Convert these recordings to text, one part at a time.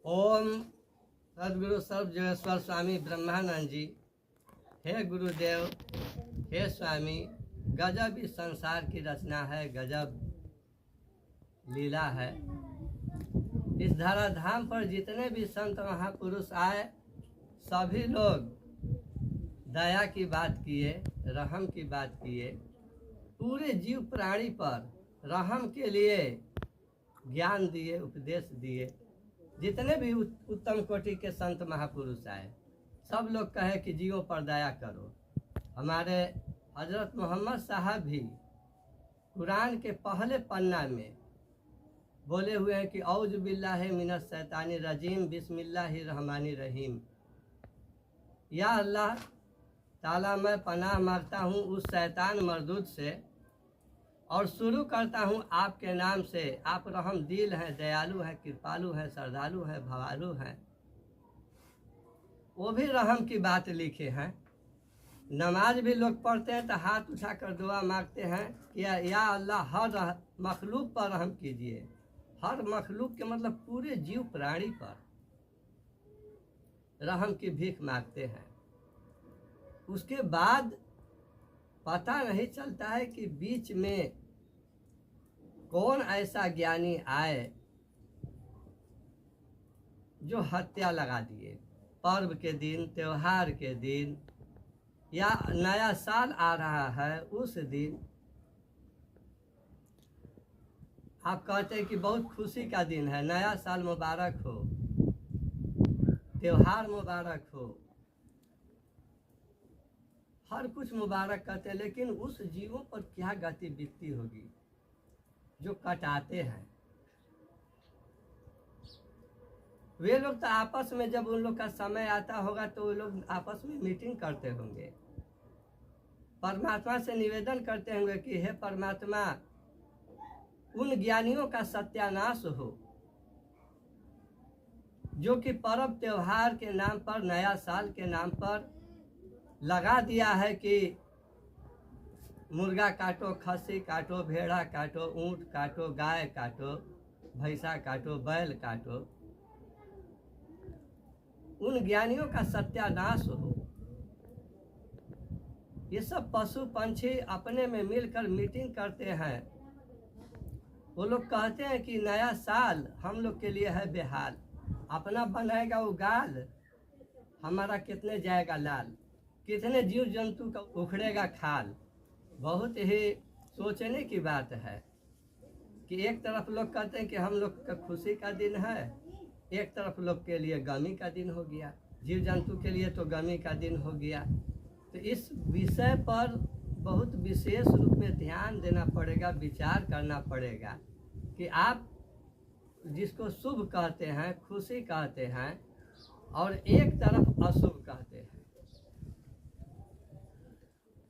ओम सदगुरु सर्वजोगेश्वर स्वामी ब्रह्मानंद जी। हे गुरुदेव, हे स्वामी, गजब इस संसार की रचना है, गजब लीला है। इस धराधाम पर जितने भी संत महापुरुष आए, सभी लोग दया की बात किए, रहम की बात किए, पूरे जीव प्राणी पर रहम के लिए ज्ञान दिए, उपदेश दिए। जितने भी उत्तम कोटि के संत महापुरुष आए, सब लोग कहे कि जीवों पर दया करो। हमारे हजरत मोहम्मद साहब भी कुरान के पहले पन्ना में बोले हुए हैं कि औज बिल्लाहि मिनश शैतानी रजीम बिस्मिल्लाहिर रहमानिर रहीम। या अल्लाह ताला, मैं पनाह मांगता हूँ उस शैतान मरदूद से और शुरू करता हूँ आपके नाम से। आप रहम दिल हैं, दयालु हैं, कृपालु हैं, श्रद्धालु हैं, भवालु हैं। वो भी रहम की बात लिखे हैं। नमाज भी लोग पढ़ते हैं तो हाथ उठाकर दुआ मांगते हैं कि या अल्लाह हर मखलूक पर रहम कीजिए। हर मखलूक के मतलब पूरे जीव प्राणी पर रहम की भीख मांगते हैं। उसके बाद पता नहीं चलता है कि बीच में कौन ऐसा ज्ञानी आए जो हत्या लगा दिए। पर्व के दिन, त्योहार के दिन, या नया साल आ रहा है उस दिन आप कहते हैं कि बहुत खुशी का दिन है, नया साल मुबारक हो, त्योहार मुबारक हो, हर कुछ मुबारक कहते हैं। लेकिन उस जीवों पर क्या गति बीतती होगी जो कटाते हैं। वे लोग तो आपस में, जब उन लोग का समय आता होगा तो वो लोग आपस में मीटिंग करते होंगे, परमात्मा से निवेदन करते होंगे कि हे परमात्मा, उन ज्ञानियों का सत्यानाश हो जो कि पर्व त्योहार के नाम पर, नया साल के नाम पर लगा दिया है कि मुर्गा काटो, खस्सी काटो, भेड़ा काटो, ऊंट काटो, गाय काटो, भैंसा काटो, बैल काटो। उन ज्ञानियों का सत्यानाश हो। ये सब पशु पंछी अपने में मिलकर मीटिंग करते हैं। वो लोग कहते हैं कि नया साल हम लोग के लिए है बेहाल। अपना बनाएगा वो गाल, हमारा कितने जाएगा लाल। कितने जीव जंतु का उखड़ेगा खाल। बहुत ही सोचने की बात है कि एक तरफ लोग कहते हैं कि हम लोग का खुशी का दिन है, एक तरफ लोग के लिए गमी का दिन हो गया। जीव जंतु के लिए तो गमी का दिन हो गया। तो इस विषय पर बहुत विशेष रूप में ध्यान देना पड़ेगा, विचार करना पड़ेगा कि आप जिसको शुभ कहते हैं, खुशी कहते हैं, और एक तरफ अशुभ कहते हैं।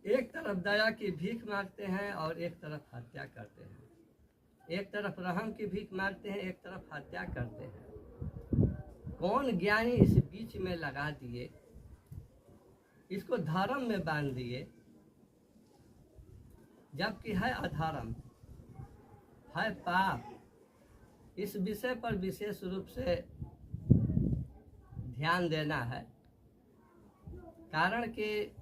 एक तरफ दया की भीख मांगते हैं और एक तरफ हत्या करते हैं। एक तरफ रहम की भीख मांगते हैं, एक तरफ हत्या करते हैं। कौन ज्ञानी इस बीच में लगा दिए, इसको धर्म में बांध दिए, जबकि है अधर्म, है पाप। इस विषय पर विशेष रूप से ध्यान देना है। कारण कि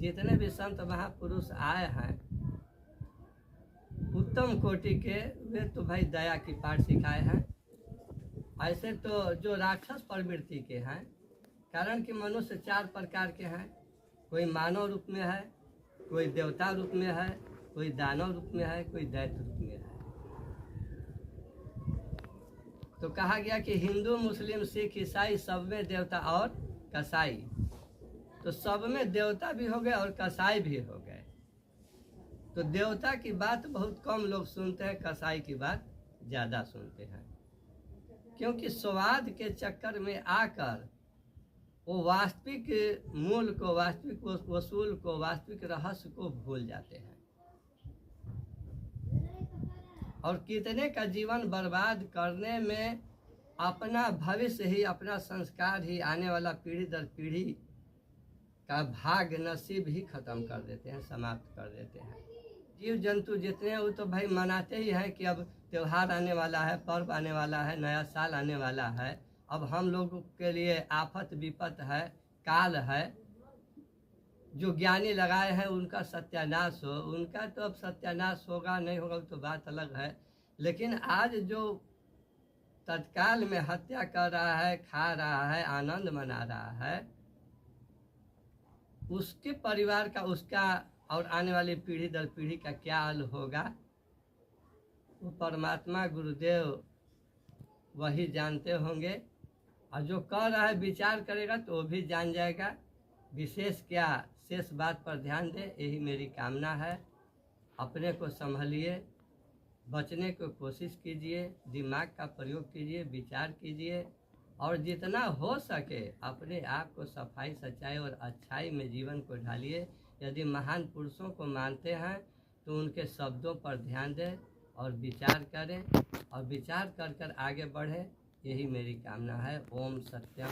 जितने भी संत महापुरुष आए हैं उत्तम कोटि के, वे तो भाई दया की पाठ सिखाए हैं। ऐसे तो जो राक्षस प्रवृत्ति के हैं, कारण कि मनुष्य चार प्रकार के हैं। कोई मानव रूप में है, कोई देवता रूप में है, कोई दानव रूप में है, कोई दैत्य रूप में है। तो कहा गया कि हिंदू, मुस्लिम, सिख, ईसाई सब में देवता और कसाई। तो सब में देवता भी हो गए और कसाई भी हो गए। तो देवता की बात बहुत कम लोग सुनते हैं, कसाई की बात ज़्यादा सुनते हैं। क्योंकि स्वाद के चक्कर में आकर वो वास्तविक मूल को, वास्तविक वसूल को, वास्तविक रहस्य को भूल जाते हैं। और कितने का जीवन बर्बाद करने में अपना भविष्य ही, अपना संस्कार ही, आने वाला पीढ़ी दर पीढ़ी का भाग्य नसीब ही खत्म कर देते हैं, समाप्त कर देते हैं। जीव जंतु जितने वो तो भाई मनाते ही हैं कि अब त्योहार आने वाला है, पर्व आने वाला है, नया साल आने वाला है, अब हम लोगों के लिए आफत विपत है, काल है। जो ज्ञानी लगाए हैं उनका सत्यानाश हो, उनका तो अब सत्यानाश होगा नहीं होगा तो बात अलग है। लेकिन आज जो तत्काल में हत्या कर रहा है, खा रहा है, आनंद मना रहा है, उसके परिवार का, उसका और आने वाली पीढ़ी दर पीढ़ी का क्या हाल होगा, वो परमात्मा गुरुदेव वही जानते होंगे। और जो कह रहा है विचार करेगा तो वो भी जान जाएगा। विशेष क्या, शेष बात पर ध्यान दे, यही मेरी कामना है। अपने को संभलिए, बचने को कोशिश कीजिए, दिमाग का प्रयोग कीजिए, विचार कीजिए और जितना हो सके अपने आप को सफाई, सच्चाई और अच्छाई में जीवन को ढालिए। यदि महान पुरुषों को मानते हैं तो उनके शब्दों पर ध्यान दें और विचार करें और विचार कर कर आगे बढ़ें, यही मेरी कामना है। ओम सत्यम।